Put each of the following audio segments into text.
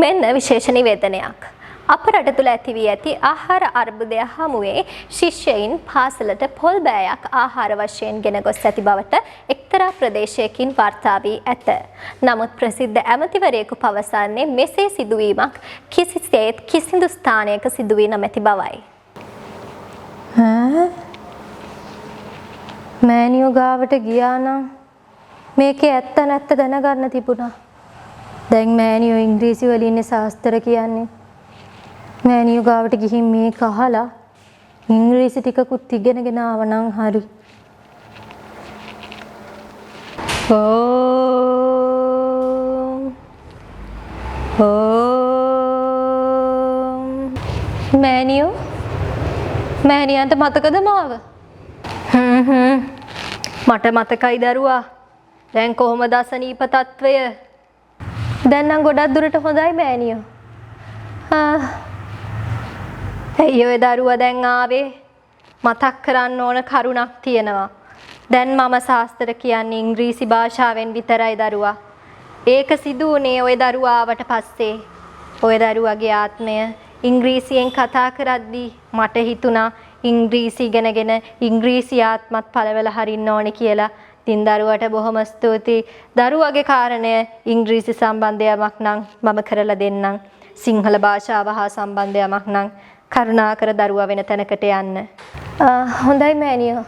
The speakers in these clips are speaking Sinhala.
මෙන්න විශේෂ නිවේදනයක්. අප රට තුළ ඇති වී ඇති ආහාර අර්බුදය හමුවේ ශිෂ්‍යයින් පාසලට පොල් බෑයක් ආහාර වශයෙන් ගෙන ගොස් ඇති බවට එක්තරා ප්‍රදේශයකින් වාර්තා වී ඇත. නමුත් ප්‍රසිද්ධ ඇමතිවරයෙකු පවසන්නේ මෙසේ සිදුවීමක් කිසිසේත් කිසිදු ස්ථානයක සිදු වී නොමැති බවයි. මෑනියෝ ගාවට ගියා නම් මේකේ ඇත්ත නැත්ත දැනගන්න තිබුණා. දැන් මෑනියෝ ඉංග්‍රීසි වලින් ශාස්ත්‍ර කියන්නේ. මෑනියෝ ගාවට ගිහින් මේක අහලා ඉංග්‍රීසි ටිකකුත් ඉගෙනගෙන ආව නම් හරි. මෑනියන්ට මතකද මාව? මට මතකයි දරුවා. දැන් කොහොමද අසනීප තත්වය? දැන් නම් ගොඩක් දුරට හොඳයි මෑනියෝ. ඇයි ඔය දරුවා දැන් ආවේ? මතක් කරන්න ඕන කරුණක් තියෙනවා. දැන් මම ශාස්ත්‍ර කියන්නේ ඉංග්‍රීසි භාෂාවෙන් විතරයි දරුවා. ඒක සිදු වුණේ ඔය දරුවා ආවට පස්සේ. ඔය දරුවාගේ ආත්මය ඉංග්‍රීසියෙන් කතා කරද්දී මට හිතුණා ඉංග්‍රීසි ඉගෙනගෙන ඉංග්‍රීසි ආත්මත් පළවල හරින්න ඕනේ කියලා. ඉතින් දරුවට බොහොම ස්තුතියි. දරුවගේ කාරණය ඉංග්‍රීසි සම්බන්ධයක් නම් මම කරලා දෙන්නම්. සිංහල භාෂාව හා සම්බන්ධයක් නම් කරුණාකර දරුවා වෙන තැනකට යන්න. හොඳයි මෑනියෝ.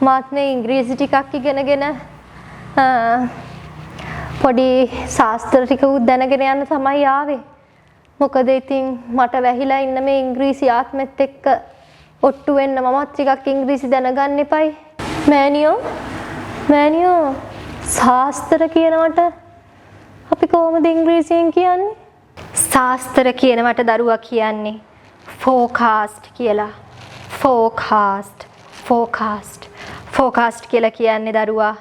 මාත් මේ ඉංග්‍රීසි ටිකක් ඉගෙනගෙන පොඩි ශාස්ත්‍ර ටික දැනගෙන යන්න තමයි ආවේ. මොකද ඉතින් මට වැහිලා ඉන්න මේ ඉංග්‍රීසි ආත්මෙත් එක්ක ඔට්ටු වෙන්න මමත් ටිකක් ඉංග්‍රීසි දැනගන්න එපයි. මෑනියෝ ශාස්ත්‍ර කියනවට අපි කොහොමද ඉංග්‍රීසියෙන් කියන්නේ? ශාස්ත්‍ර කියනවට දරුවා කියන්නේ forecast කියලා. forecast කියලා කියන්නේ දරුවා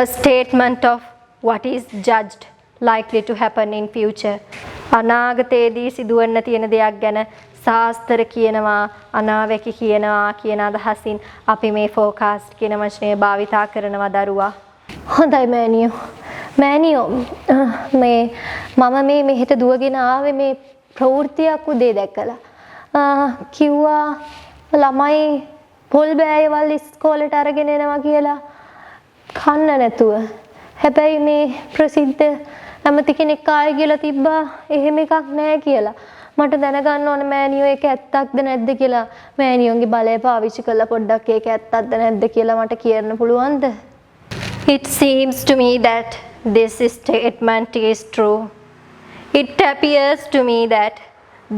a statement of what is judged likely to happen in future. අනාගතයේදී සිදුවන්න තියෙන දෙයක් ගැන ශාස්ත්‍ර කියනවා, අනාවැකි කියනවා කියන අදහසින් අපි මේ forecast කියන වචනය භාවිතා කරනවා දරුවා. හොඳයි මෑනියෝ මම මෙහෙට දුවගෙන ආවේ මේ ප්‍රවෘත්තියක් උදේ දැකලා. කිව්වා ළමයි පොල් බෑයවල් ඉස්කෝලේට අරගෙන එනවා කියලා කන්න නැතුව. හැබැයි මේ ප්‍රසිද්ධ ඇමති කෙනෙක් ආයෙ කියලා තිබ්බා එහෙම එකක් නැහැ කියලා. මට දැනගන්න ඕන මෑනියෝ ඒක ඇත්තක්ද නැද්ද කියලා. මෑනියෝගේ බලය පාවිච්චි කරලා පොඩ්ඩක් ඒක ඇත්තක්ද නැද්ද කියලා මට කියන්න පුළුවන්ද? It seems to me that this statement is true. It appears to me that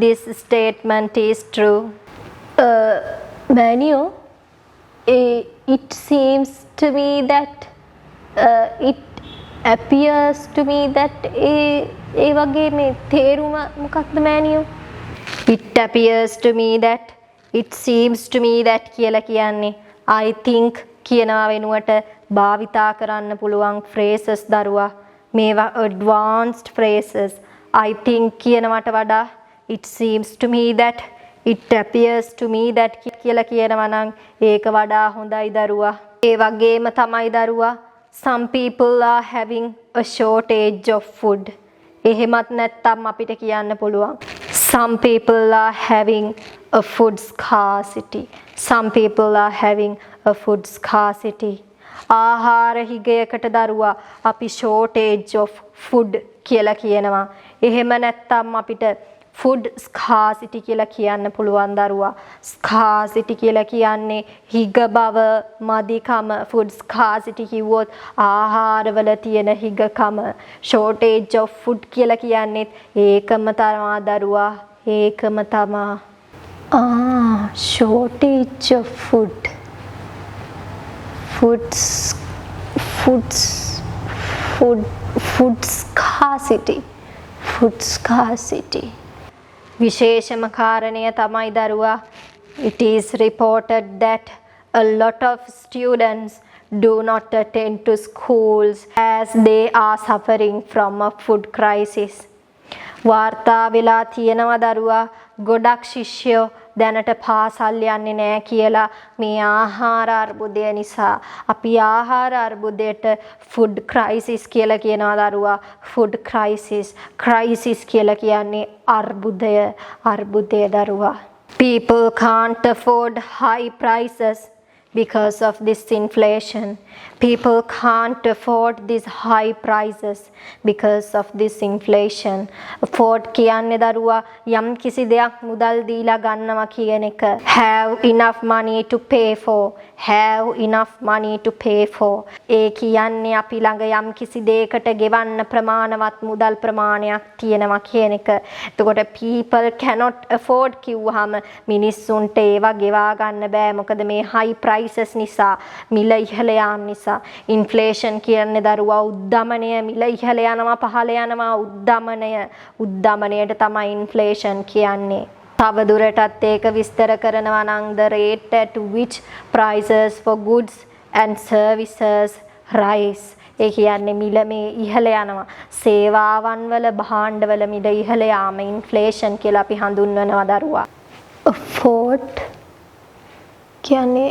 this statement is true. Manu, it seems to me that it appears to me that ඒ වගේ මේ තේරුම මොකක්ද මෑනියෝ? It appears to me that, it seems to me that කියලා කියන්නේ I think කියනවා වෙනුවට භාවිතා කරන්න පුළුවන් phrases දරුවා. මේවා advanced phrases. I think කියනවට වඩා it seems to me that, it appears to me that කියලා කියනවා නම් ඒක වඩා හොඳයි දරුවා. ඒ වගේම තමයි දරුවා some people are having a shortage of food. එහෙමත් නැත්නම් අපිට කියන්න පුළුවන් some people are having a food scarcity. Some people are having a food scarcity. ආහාර හිගයකට දරුවා අපි shortage of food කියලා කියනවා. එහෙම නැත්නම් අපිට food scarcity කියලා කියන්න පුළුවන් දරුවා. scarcity කියලා කියන්නේ හිග බව, මදිකම. food scarcity කිව්වොත් ආහාරවල තියෙන හිගකම. shortage of food කියලා කියන්නේ ඒකම තමයි දරුවා. ඒකම තමයි. shortage of food. food scarcity. food scarcity. විශේෂම කාරණය තමයි දරුවා it is reported that a lot of students do not attend to schools as they are suffering from a food crisis. වාර්තා වෙලා තියෙනවා දරුවා ගොඩක් ශිෂ්‍යයෝ දැනට පාසල් යන්නේ නැහැ කියලා මේ ආහාර අර්බුදය නිසා අපි ආහාර අර්බුදයට ෆුඩ් ක්‍රයිසිස් කියලා කියනවා දරුවා. ෆුඩ් ක්‍රයිසිස් කියලා කියන්නේ අර්බුදය දරුවා. People can't afford high prices because of this inflation. People can't afford these high prices because of this inflation. Afford කියන්නේ දරුවා යම් කිසි දෙයක් මුදල් දීලා ගන්නවා කියන එක. Have enough money to pay for. Have enough money to pay for. ඒ කියන්නේ අපි ළඟ යම් කිසි දෙයකට ගෙවන්න ප්‍රමාණවත් මුදල් ප්‍රමාණයක් තියෙනවා කියන එක. එතකොට people cannot afford කිව්වහම මිනිස්සුන්ට ඒවා ගෙවා ගන්න බෑ. මොකද මේ high prices නිසා, මිල ඉහළ යාම නිසා. ඉන්ෆ්ලේෂන් කියන්නේ දරුවා උද්දමනය, මිල ඉහළ යනවා පහළ යනවා උද්දමනයට තමයි ඉන්ෆ්ලේෂන් කියන්නේ. තව දුරටත් ඒක විස්තර කරනවා නම් the rate at which prices for goods and services rise. ඒ කියන්නේ මිල මේ ඉහළ යනවා. සේවාවන් වල භාණ්ඩවල මිල ඉහළ යාම ඉන්ෆ්ලේෂන් කියලා අපි හඳුන්වනවා දරුවා. afford කියන්නේ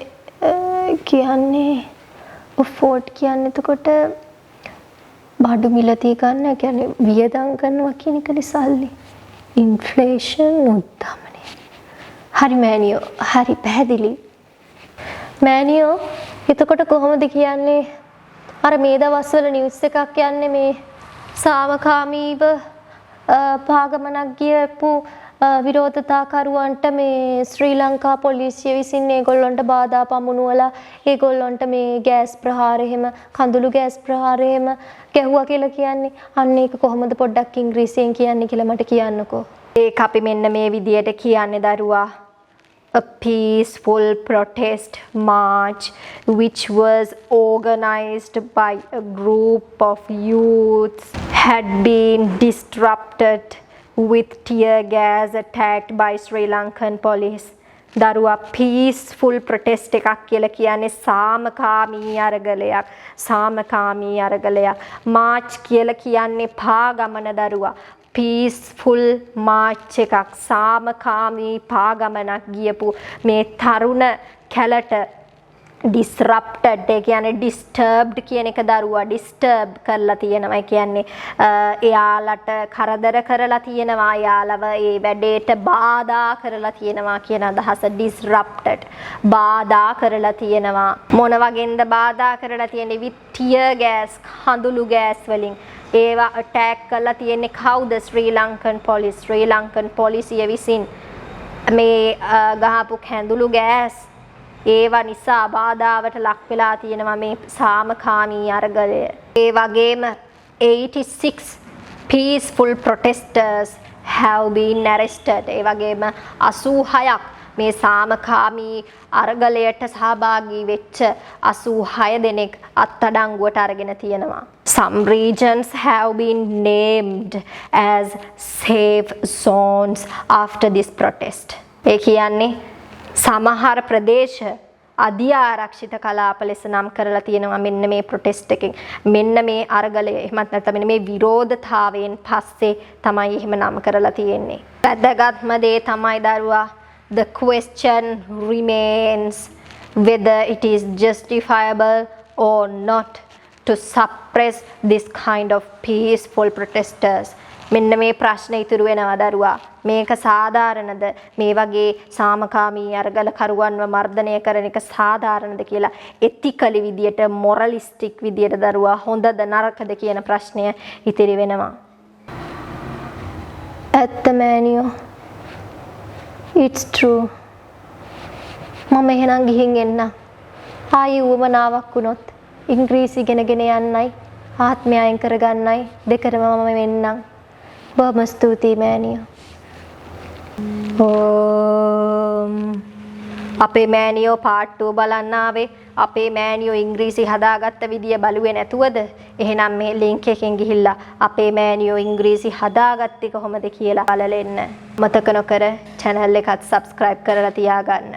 afford කියන්නේ එතකොට බඩු මිලදී ගන්න කියන්නේ වියදම් කරනවා කියන එකනේ සල්ලි. ඉන්ෆ්ලේෂන් උද්දමනය. හරි මෑනියෝ, හරි පැහැදිලි. මෑනියෝ එතකොට කොහොමද කියන්නේ අර මේ දවස්වල නිවුස් එකක් යන්නේ මේ සාමකාමීව පාගමනක් ගියපු විරෝධතාකරුවන්ට මේ ශ්‍රී ලංකා පොලිසිය විසින් ඒගොල්ලන්ට බාධා පමුණුවලා ඒගොල්ලන්ට මේ ගෑස් ප්‍රහාර එහෙම කඳුළු ගෑස් ප්‍රහාර එහෙම ගැහුවා කියලා කියන්නේ. අන්න ඒක කොහොමද පොඩ්ඩක් ඉංග්‍රීසියෙන් කියන්නේ කියලා මට කියන්නකෝ. ඒක අපි මෙන්න මේ විදියට කියන්නේ දරුවා. A peaceful protest march which was organized by a group of youths had been disrupted with tear gas attacked by Sri Lankan police. දරුවා peaceful protest එකක් කියලා කියන්නේ සාමකාමී අරගලයක්. මාර්ච් කියලා කියන්නේ පාගමන දරුවා. peaceful march එකක් සාමකාමී පාගමනක් ගියපු මේ තරුණ කැලට disrupted ඒ කියන්නේ disturbed කියන එක දරුවා disturb කරලා තියෙනවා. ඒ කියන්නේ එයාලට කරදර කරලා තියෙනවා, එයාලව ඒ වැඩේට බාධා කරලා තියෙනවා කියන අදහස. disrupted බාධා කරලා තියෙනවා. මොන වගේන්ද බාධා කරලා තියෙන්නේ? with tear gas කඳුළු ගෑස් වලින් ඒවා attack කරලා තියෙන්නේ කවුද? ශ්‍රී ලංකන් පොලිසිය විසින් මේ ගහපු කඳුළු ගෑස් ඒවා නිසා බාධාවට ලක් වෙලා තියෙනවා මේ සාමකාමී අරගලය. ඒ වගේම 86 peaceful protesters have been arrested. ඒ වගේම 86ක් මේ සාමකාමී අරගලයට සහභාගී වෙච්ච 86 දෙනෙක් අත්අඩංගුවට අරගෙන තියෙනවා. Some regions have been named as safe zones after this protest. ඒ කියන්නේ සමහර ප්‍රදේශ අධිආරක්ෂිත කලාප ලෙස නම් කරලා තියෙනවා මෙන්න මේ ප්‍රොටෙස්ට් එකෙන්. මෙන්න මේ අරගලය එහෙමත් නැත්නම් මෙන්න මේ විරෝධතාවයෙන් පස්සේ තමයි එහෙම නම් කරලා තියෙන්නේ. වැදගත්ම දේ තමයි දරුවා the question remains whether it is justifiable or not to suppress this kind of peaceful protesters. මෙන්න මේ ප්‍රශ්න ඉතුරු වෙනවා දරුවා. මේක සාධාරණද? මේ වගේ සාමකාමී අරගල කරුවන්ව මර්ධනය කරන එක සාධාරණද කියලා එතිකලි විදියට, මොරලිස්ටික් විදියට දරුවා හොඳද නරකද කියන ප්‍රශ්නය ඉතිරි වෙනවා. ඇත්ත මෑනියෝ. It's true. මම එහෙනම් ගිහින් එන්න. ආයේ උවමනාවක් වුණොත් ඉංග්‍රීසි ඉගෙනගෙන යන්නයි, ආත්මය අයින් කරගන්නයි දෙකම මම වෙන්නම්. බොහොම ස්තුතියි මෑනියෝ. අපේ මෑනියෝ part 2 බලන්න ආවේ. අපේ මෑනියෝ ඉංග්‍රීසි හදාගත්ත විදිය බලුවේ නැතුවද? එහෙනම් මේ link එකෙන් ගිහිල්ලා අපේ මෑනියෝ ඉංග්‍රීසි හදාගත්තේ කොහොමද කියලා බලලා එන්න. මතක නොකර channel එකත් subscribe කරලා තියාගන්න.